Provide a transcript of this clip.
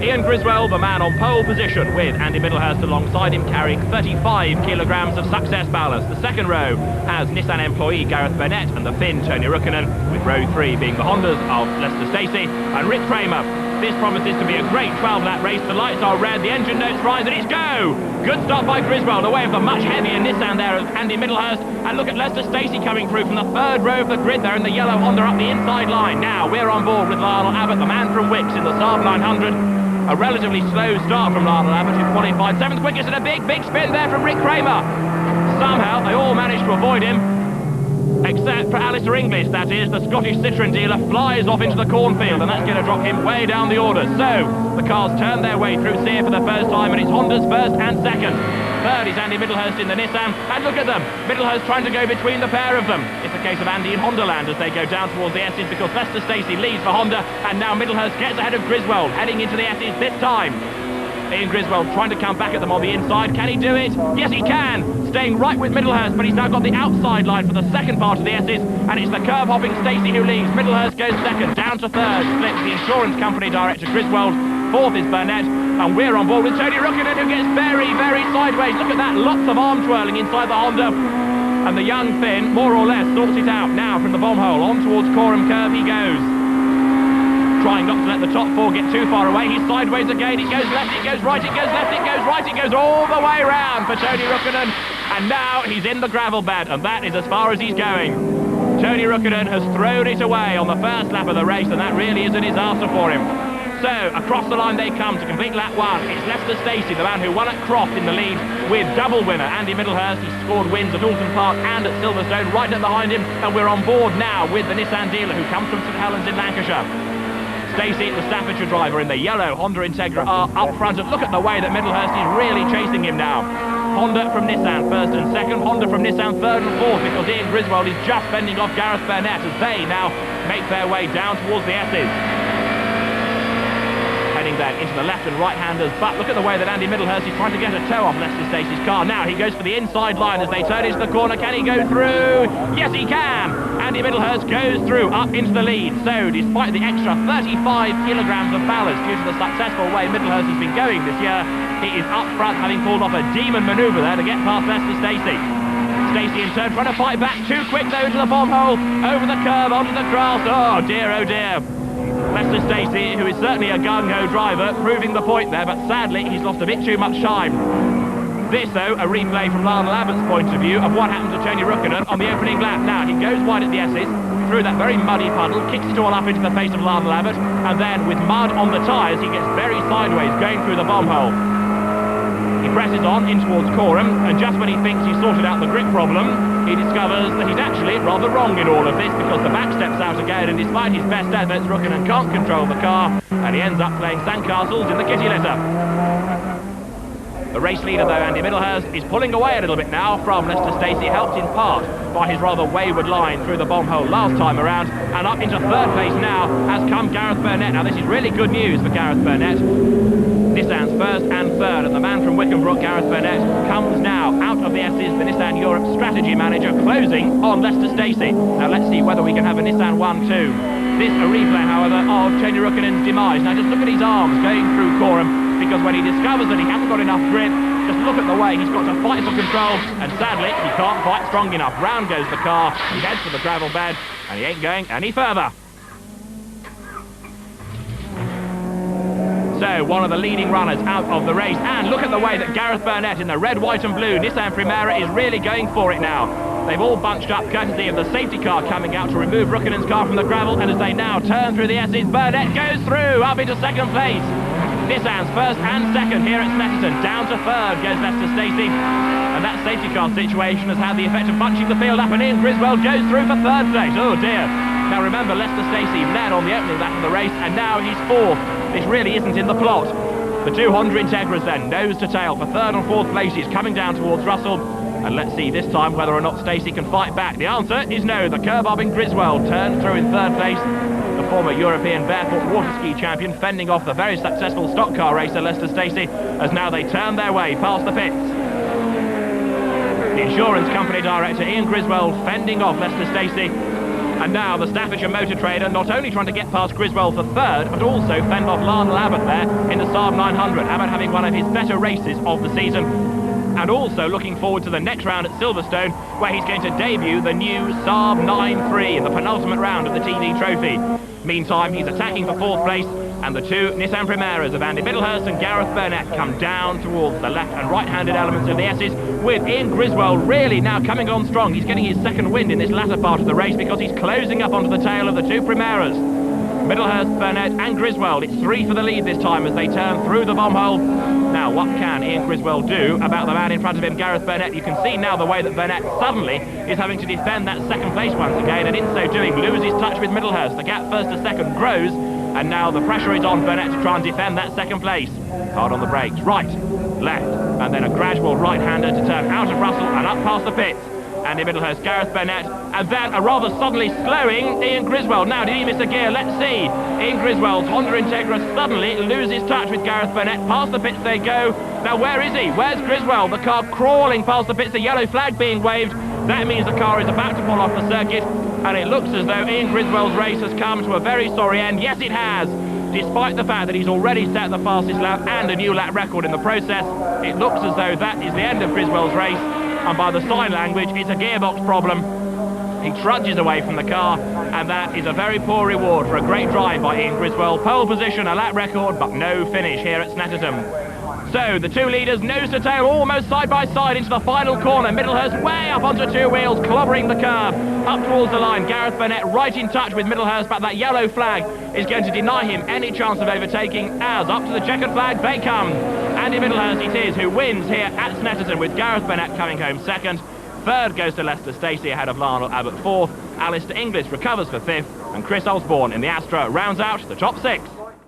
Ian Griswold, the man on pole position, with Andy Middlehurst alongside him, carrying 35 kilograms of success ballast. The second row has Nissan employee Gareth Burnett and the Finn Tony Rukkinen, with row 3 being the Hondas of Lester Stacey and Rick Kramer. This promises to be a great 12-lap race. The lights are red, the engine notes rise, and it's go! Good start by Griswold, away of the much heavier Nissan there of Andy Middlehurst. And look at Lester Stacey coming through from the third row of the grid there in the yellow Honda up the inside line. Now we're on board with Lionel Abbott, the man from Wicks, in the Saab 900. A relatively slow start from Lionel Abbott, who qualified 7th quickest, and a big spin there from Rick Kramer. Somehow they all managed to avoid him, except for Alistair Inglis, that is. The Scottish Citroën dealer flies off into the cornfield, and that's going to drop him way down the order. So the cars turn their way through Sear for the first time, and it's Honda's first and second. Third is Andy Middlehurst in the Nissan, and look at them, Middlehurst trying to go between the pair of them. It's a case of Andy in Hondaland as they go down towards the S's, because Lester Stacey leads for Honda, and now Middlehurst gets ahead of Griswold, heading into the S's this time. Ian Griswold trying to come back at them on the inside. Can he do it? Yes, he can! Staying right with Middlehurst, but he's now got the outside line for the second part of the S's, and it's the curve-hopping Stacey who leads. Middlehurst goes second, down to third, slips the insurance company director Griswold. Fourth is Burnett, and we're on board with Tony Rukkinen, who gets very sideways. Look at that, lots of arm twirling inside the Honda. And the young Finn, more or less, sorts it out now from the bomb hole. On towards Coram Curve he goes. Trying not to let the top four get too far away. He's sideways again. It goes left, it goes right, it goes left, it goes right, it goes all the way round for Tony Rukkinen. And now he's in the gravel bed, and that is as far as he's going. Tony Rukkinen has thrown it away on the first lap of the race, and that really is a disaster for him. So, across the line they come to complete lap 1. It's Lester Stacey, the man who won at Croft, in the lead, with double winner Andy Middlehurst. He scored wins at Alton Park and at Silverstone, right up behind him, and we're on board now with the Nissan dealer who comes from St Helens in Lancashire. Stacey, the Staffordshire driver in the yellow Honda Integra, are up front, and look at the way that Middlehurst is really chasing him now. Honda from Nissan first and second, Honda from Nissan third and fourth, because Ian Griswold is just fending off Gareth Burnett as they now make their way down towards the S's. Heading then into the left and right-handers, but look at the way that Andy Middlehurst is trying to get a toe off Lester Stacey's car. Now he goes for the inside line as they turn into the corner. Can he go through? Yes, he can! Andy Middlehurst goes through, up into the lead. So, despite the extra 35 kilograms of ballast due to the successful way Middlehurst has been going this year, he is up front, having pulled off a demon manoeuvre there to get past Lester Stacey. Stacey in turn trying to fight back. Too quick though into the bomb hole, over the curve, onto the grass. Oh dear, oh dear. Lester Stacey, who is certainly a gung-ho driver, proving the point there, but sadly he's lost a bit too much time. This, though, a replay from Lionel Abbott's point of view of what happened to Tony Rukkinen on the opening lap. Now, he goes wide at the S's, through that very muddy puddle, kicks it all up into the face of Lionel Abbott, and then, with mud on the tyres, he gets very sideways, going through the bomb hole. He presses on in towards Coram, and just when he thinks he's sorted out the grip problem, he discovers that he's actually rather wrong in all of this, because the back steps out again, and despite his best efforts, Rukkinen can't control the car, and he ends up playing sandcastles in the kitty litter. The race leader, though, Andy Middlehurst, is pulling away a little bit now from Lester Stacey, helped in part by his rather wayward line through the bomb hole last time around, and up into third place now has come Gareth Burnett. Now, this is really good news for Gareth Burnett. Nissan's first and third, and the man from Wickenbrook, Gareth Burnett, comes now out of the S's, the Nissan Europe strategy manager, closing on Lester Stacey. Now, let's see whether we can have a Nissan 1-2. This a replay, however, of Tony Rukkinen's demise. Now, just look at his arms going through Coram, because when he discovers that he hasn't got enough grip, just look at the way he's got to fight for control, and sadly, he can't fight strong enough. Round goes the car, he heads for the gravel bed, and he ain't going any further. So, one of the leading runners out of the race, and look at the way that Gareth Burnett in the red, white and blue Nissan Primera is really going for it now. They've all bunched up courtesy of the safety car coming out to remove Rukkinen's car from the gravel, and as they now turn through the S's, Burnett goes through, up into second place. Nissan's first and second here at Snetterton. Down to third goes Lester Stacey, and that safety car situation has had the effect of bunching the field up and in. Griswold goes through for third place. Oh dear. Now remember, Lester Stacey led on the opening lap of the race, and now he's fourth. This really isn't in the plot. The two Honda Integras then, nose to tail for third and fourth places, coming down towards Russell. And let's see this time whether or not Stacey can fight back. The answer is no. The curb-bobbing Griswold turns through in third place. The former European barefoot water ski champion fending off the very successful stock car racer Lester Stacey, as now they turn their way past the pits. The insurance company director Ian Griswold fending off Lester Stacey. And now the Staffordshire motor trader not only trying to get past Griswold for third, but also fend off Lionel Abbott there in the Saab 900. Abbott having one of his better races of the season. And also looking forward to the next round at Silverstone, where he's going to debut the new Saab 9-3 in the penultimate round of the TD Trophy. Meantime, he's attacking for fourth place, and the two Nissan Primeras of Andy Middlehurst and Gareth Burnett come down towards the left and right-handed elements of the S's, with Ian Griswold really now coming on strong. He's getting his second wind in this latter part of the race because he's closing up onto the tail of the two Primeras. Middlehurst, Burnett and Griswold, it's 3 for the lead this time as they turn through the bomb hole. Now, what can Ian Griswold do about the man in front of him, Gareth Burnett? You can see now the way that Burnett suddenly is having to defend that second place once again, and in so doing loses touch with Middlehurst. The gap first to second grows, and now the pressure is on Burnett to try and defend that second place. Hard on the brakes, right, left, and then a gradual right-hander to turn out of Russell and up past the pits. Andy Middlehurst, Gareth Burnett, and then a rather suddenly slowing Ian Griswold. Now, did he miss a gear? Let's see. Ian Griswold's Honda Integra suddenly loses touch with Gareth Burnett. Past the pits they go. Now, where is he? Where's Griswold? The car crawling past the pits, the yellow flag being waved. That means the car is about to pull off the circuit, and it looks as though Ian Griswold's race has come to a very sorry end. Yes, it has. Despite the fact that he's already set the fastest lap and a new lap record in the process, it looks as though that is the end of Griswold's race. And by the sign language, it's a gearbox problem. He trudges away from the car, and that is a very poor reward for a great drive by Ian Griswold. Pole position, a lap record, but no finish here at Snetterton. So, the two leaders, nose to tail, almost side by side into the final corner. Middlehurst way up onto two wheels, clobbering the curb. Up towards the line, Gareth Burnett right in touch with Middlehurst, but that yellow flag is going to deny him any chance of overtaking, as up to the checkered flag they come. Andy Middlehurst it is who wins here at Snetterton, with Gareth Burnett coming home second. Third goes to Lester Stacey ahead of Lionel Abbott fourth. Alistair Inglis recovers for fifth, and Chris Osborne in the Astra rounds out the top 6.